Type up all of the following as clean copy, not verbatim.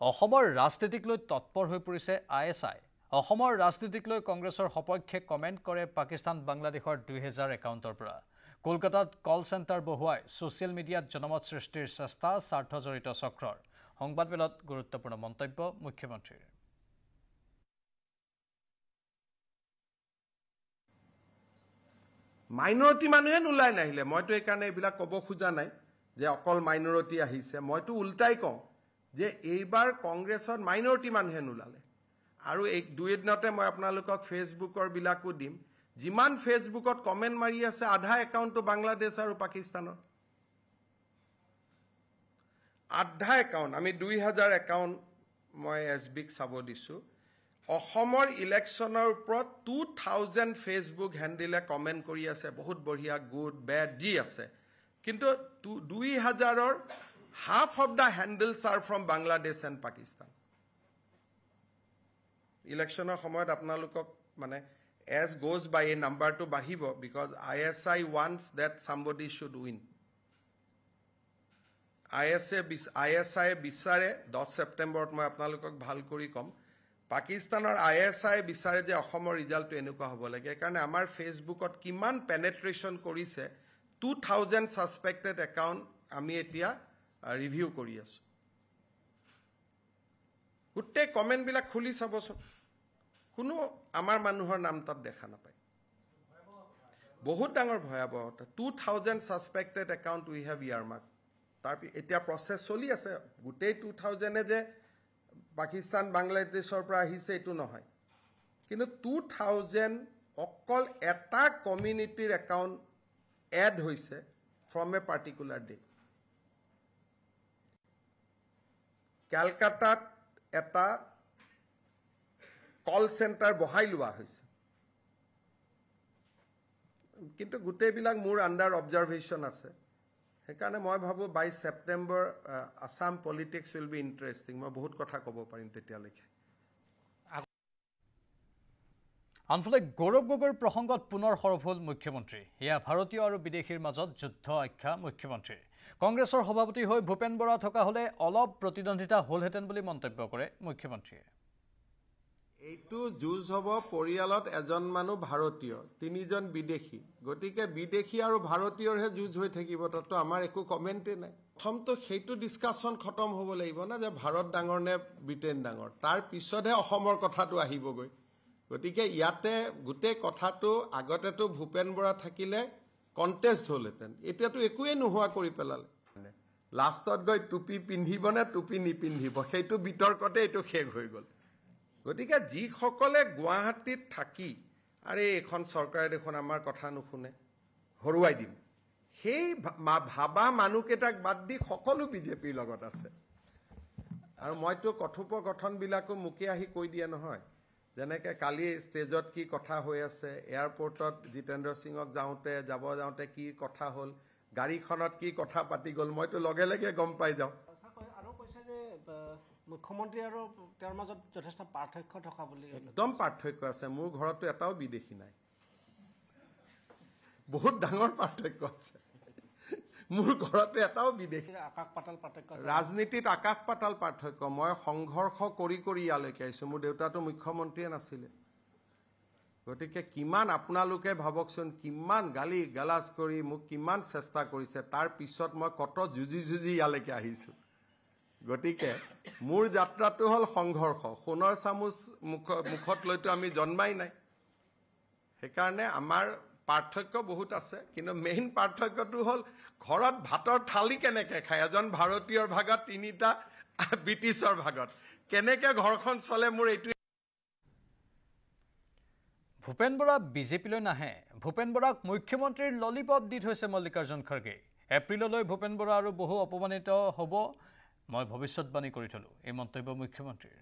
অসমৰ ৰাজনীতিক লৈ তৎপৰ হৈ পৰিছে ISI। অসমৰ ৰাজনীতিক লৈ কংগ্ৰেছৰ সপক্ষে কমেণ্ট কৰে পাকিস্তান বাংলাদেশৰ 2000 একাউণ্টৰ পৰা। কলকাতাত কল চেণ্টাৰ বহুৱাই ছ'চিয়েল মিডিয়াত জনমত সৃষ্টিৰ চেষ্টা স্বাৰ্থজড়িত চক্ৰৰ। সংবাদমেলত গুৰুত্বপূৰ্ণ মন্তব্য মুখ্যমন্ত্ৰীৰ। মাইনৰিটি মানুহে নোলাই নাহিলে মইতো এইকাৰণে এইবিলাক ক'ব খোজা নাই যে অকল মাইনৰিটি আহিছে মইতো উল্টাই কওঁ যে এইবাৰ কংগ্ৰেছত মাইনৰিটি মানুহে নোলালে আৰু এই দুই দিনতে মই আপোনালোকক ফেচবুকৰ বিলাকো দিম যিমান ফেচবুকত কমেণ্ট মাৰি আছে আধা একাউণ্টটো বাংলাদেশ আৰু পাকিস্তানৰ আধা একাউণ্ট আমি 2000 একাউণ্ট মই এছবিক চাব দিছো অসমৰ ইলেকশ্যনৰ ওপৰত 2000 ফেচবুক হেণ্ডেলে কমেণ্ট কৰি আছে বহুত বঢ়িয়া গুড বেড যি আছে কিন্তু 2000ৰ half of the handles are from Bangladesh and Pakistan. Electioner সময়ত আপোনালোকক মানে as goes by a number to বাঢ়িব because ISI wants that somebody should win. ISI বিচাৰে 10 ছেপ্টেম্বৰত মই আপোনালোকক ভাল কৰি কম পাকিস্তানৰ ISI বিচাৰে যে অসমৰ ৰিজাল্টটো এনেকুৱা হ'ব লাগে কাৰণ আমাৰ ফেচবুকত কিমান পেনেট্ৰেচন কৰিছে 2000 সাসপেক্টেড একাউণ্ট আমি এতিয়া ৰিভিউ কৰি আছো গোটেই কমেণ্ট বিলাক খুলি চাবচোন কোনো আমাৰ মানুহৰ নাম তাত দেখা নাপায় বহুত ডাঙৰ ভয়াবহতা 2000 সাসপেক্টেড একাউণ্ট উই হেভ ইয়াৰমাৰ্ক তাৰ এতিয়া প্ৰসেছ চলি আছে গোটেই 2000 যে পাকিস্তান বাংলাদেশৰ পৰা আহিছে এটো নহয় কিন্তু 2000 অকল এটা কমিউনিটিৰ একাউণ্ট এড হৈছে ফ্ৰম এ পাৰ্টিকুলাৰ ডে কলকাতাত এটা কল চেণ্টাৰ বহাই লোৱা হৈছে কিন্তু গোটেইবিলাক মোৰ আন্ডাৰ অবজাৰভেশ্যন আছে সেইকাৰণে মই ভাবো 22 September Assam politics will be interesting মই বহুত কথা ক'ব পাৰিম তেতিয়ালৈকে আনফালে গৌৰৱ গগৈৰ প্ৰসংগত পুনৰ সৰব হ'ল মুখ্যমন্ত্ৰী এয়া ভাৰতীয় আৰু বিদেশীৰ মাজত যুদ্ধ আখ্যা মুখ্যমন্ত্ৰীৰ কংগ্ৰেছৰ সভাপতি হৈ ভূপেন বৰা থকা হলে অলপ প্ৰতিদ্বন্দ্বিতা হ'লহেঁতেন বুলি মন্তব্য কৰে মুখ্যমন্ত্ৰীয়ে এইটো যুঁজ হ'ব পৰিয়ালত এজন মানুহ ভাৰতীয় তিনিজন বিদেশী গতিকে বিদেশী আৰু ভাৰতীয়ৰহে যুঁজ হৈ থাকিব তাতো আমাৰ একো কমেণ্টে নাই প্ৰথমটো সেইটো ডিসকাশন খতম হ'ব লাগিব না যে ভাৰত ডাঙৰ নে ব্ৰিটেইন ডাঙৰ তাৰ পিছতহে অসমৰ কথাটো আহিবগৈ গতিকে ইয়াতে গোটেই কথাটো আগতেতো ভূপেন বৰা থাকিলে কন্টেষ্ট হ'লহেঁতেন এতিয়াতো একোৱে নোহোৱা কৰি পেলালে লাষ্টত গৈ টুপি পিন্ধিব নে টুপি নিপিন্ধিব সেইটো বিতৰ্কতে এইটো শেষ হৈ গ'ল গতিকে যিসকলে গুৱাহাটীত থাকি আৰে এখন চৰকাৰে দেখোন আমাৰ কথা নুশুনে হৰুৱাই দিম সেই ভাবা মানুহকেইটাক বাদ দি সকলো বিজেপিৰ লগত আছে আৰু মইতো কথোপকথনবিলাকো মুখে আহি কৈ দিয়ে নহয় যেনেকে কালি ষ্টেজত কি কথা হৈ আছে এয়াৰপৰ্টত জিতেন্দ্ৰ সিঙক যাওঁতে কি কথা হ'ল গাড়ীখনত কি কথা পাতি গ'ল মইতো লগে লগে গম পাই যাওঁ আৰু কৈছে যে মুখ্যমন্ত্ৰী আৰু তেওঁৰ মাজত যথেষ্ট পাৰ্থক্য থকা বুলি একদম পাৰ্থক্য আছে মোৰ ঘৰতো এটাও বিদেশী নাই বহুত ডাঙৰ পাৰ্থক্য আছে মোৰ ঘৰতো এটাও বিদেশী আকাশ পাতাল পাৰ্থক্য ৰাজনীতিত আকাশ পাতাল পাৰ্থক্য মই সংঘৰ্ষ কৰি ইয়ালৈকে আহিছো মোৰ দেউতাটো মুখ্যমন্ত্ৰীয়ে নাছিলে গতিকে কিমান আপোনালোকে ভাবকচোন কিমান গালি গালাজ কৰি মোক কিমান চেষ্টা কৰিছে তাৰ পিছত মই কত যুজি ইয়ালৈকে আহিছো গতিকে মোৰ যাত্ৰাটো হ'ল সংঘৰ্ষ সোণৰ চামুচ মুখত লৈতো আমি জন্মাই নাই সেইকাৰণে আমাৰ পাৰ্থক্য বহুত আছে কিন্তু মেইন পাৰ্থক্যটো হ'ল ঘৰত ভাতৰ থালি কেনেকে খায় এজন ভাৰতীয়ৰ ভাগত তিনিটা ব্ৰিটিছৰ ভাগত কেনেকে ঘৰখন চলে মোৰ এইটো ভূপেন বৰা বিজেপিলৈ নাহে ভূপেন বৰাক মুখ্যমন্ত্ৰীৰ ললিপপ দি থৈছে মল্লিকাৰ্জুন খৰ্গে এপ্ৰিললৈ ভূপেন বৰা আৰু বহু অপমানিত হ'ব মই ভৱিষ্যতবাণী কৰি থলো এই মন্তব্য মুখ্যমন্ত্ৰীৰ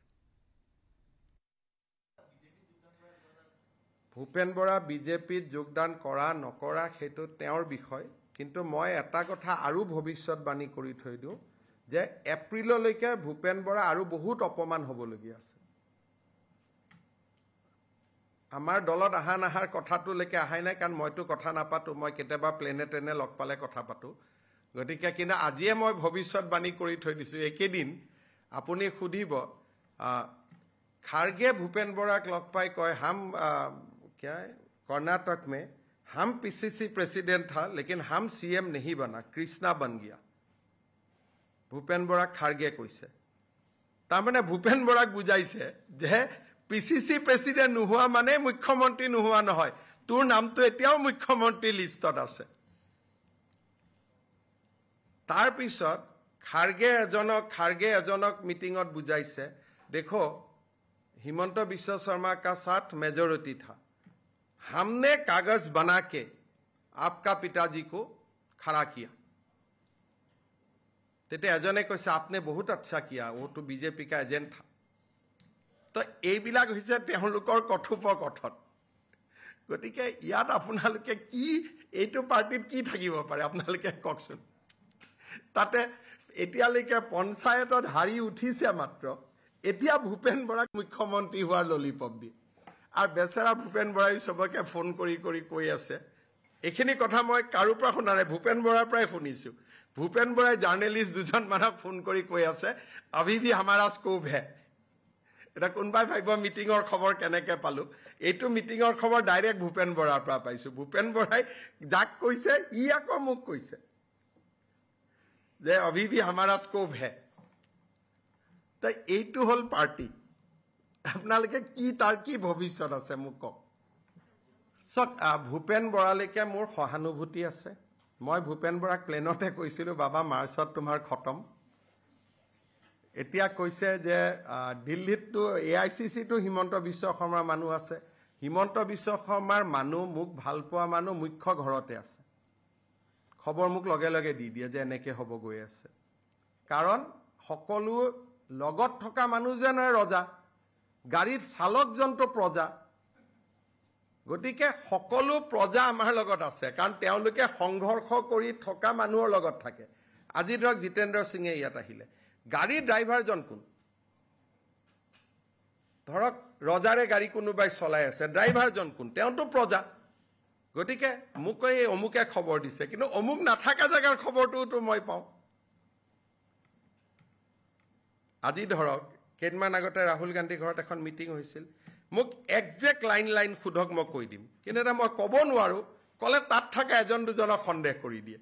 ভূপেন বৰা বিজেপিত যোগদান কৰা নকৰা সেইটো তেওঁৰ বিষয় কিন্তু মই এটা কথা আৰু ভৱিষ্যতবাণী কৰি থৈ দিওঁ যে এপ্ৰিললৈকে ভূপেন বৰা আৰু বহুত অপমান হ'বলগীয়া আছে আমাৰ দলত আহা নাহাৰ কথাটোলৈকে আহাই নাই কাৰণ মইতো কথা নাপাতো মই কেতিয়াবা প্লেনে লগ পালে কথা পাতো গতিকে কিন্তু আজিয়ে মই ভৱিষ্যতবাণী কৰি থৈ দিছো একেদিন আপুনি সুধিব खारगे भूपेन बोरा लग पाई कहे हम क्या है कर्नाटक में हम पीसीसी प्रेसिडेंट था लेकिन हम सीएम नहीं बना कृष्णा बन गया भूपेन बोरा खारगे कैसे तारमाने भूपेन बोरा बुझाइছে যে पीसीसी प्रेसिडेंट नुहुआ माने मुख्यमंत्री नुहुआ নহয় তোৰ নামটো এতিয়াও মুখ্যমন্ত্ৰী লিষ্টত আছে তাৰ পিছত खारगे एजनक मीटिंगत बुझाइছে देखो हिमंत विश्व शर्मा का साथ मेजोरिटी था हमने कागज बना के आपका पिताजी को खड़ा किया तेते एजने कैसे आपने बहुत अच्छा किया वो तो बीजेपी का एजेंट था तो এইবিলাক হৈছে তেওঁলোকৰ কথোপকথন গতিকে ইয়াত আপোনালোকে কি এইটো পাৰ্টিত কি থাকিব পাৰে আপোনালোকে কওকচোন তাতে এতিয়ালৈকে পঞ্চায়তত হাৰি উঠিছে মাত্ৰ এতিয়া ভূপেন বৰাক মুখ্যমন্ত্ৰী হোৱাৰ ললিপপ দিয়ে আৰু বেচেৰা ভূপেন বৰাই সবকে ফোন কৰি কৈ আছে এখিনি কথা মই কাৰো পৰা শুনা নাই ভূপেন বৰাৰ পৰাই শুনিছো ভূপেন বৰাই জাৰ্নেলিষ্ট দুজন মানক ফোন কৰি কৈ আছে अभी भी हमारा स्कोप है এটা কোনবাই ভাইব মিটিংৰ খবৰ কেনেকে পালো এইটো মিটিংৰ খবৰ ডাইৰেক্ট ভূপেন বৰাৰ পৰা পাইছো ভূপেন বৰাই যাক কৈছে ই আকৌ মোক কৈছে যে अभी भी हमारा स्कोप है तो এইটো হল পাৰ্টি আপোনালোকে কি তাৰ কি ভৱিষ্যত আছে মোক কওক সক ভূপেন বৰালৈকে মোৰ সহানুভূতি আছে মই ভূপেন বৰাক প্লেনতে কৈছিলো বাবা মাৰ্চত তোমাৰ খতম এতিয়া কৈছে যে দিল্লীত তো এআইসিসি তো হিমন্ত বিশ্ব শৰ্মাৰ মানুহ আছে হিমন্ত বিশ্ব শৰ্মাৰ মানুহ মোক ভাল পোৱা মানুহ মুখ্য ঘৰতে আছে খবৰ মোক লগে লগে দি দিয়ে যে এনেকে হ'ব গৈ আছে কাৰণ সকলো লগত থকা মানুহজনে ৰজা গাড়ীৰ চালকজনটো প্ৰজা গতিকে সকলো প্ৰজা আমাৰ লগত আছে কাৰণ তেওঁলোকে সংঘৰ্ষ কৰি থকা মানুহৰ লগত থাকে আজি ধৰক জিতেন্দ্ৰ সিংহে ইয়াত আহিলে গাড়ীৰ ড্ৰাইভাৰজন কোন ধৰক ৰজাৰে গাড়ী কোনোবাই চলাই আছে ড্ৰাইভাৰজন কোন তেওঁটো প্ৰজা গতিকে মোক এই অমুকে খবৰ দিছে কিন্তু অমুক নাথাকা জাগাৰ খবৰটো মই পাওঁ আজি ধৰক কেইদিনমান আগতে ৰাহুল গান্ধী ঘৰত এখন মিটিং হৈছিল মোক একজেক্ট লাইন খুধক মই কৈ দিম কিন্তু এটা মই ক'ব নোৱাৰো কলে তাত থকা এজন দুজনক সন্দেহ কৰি দিয়ে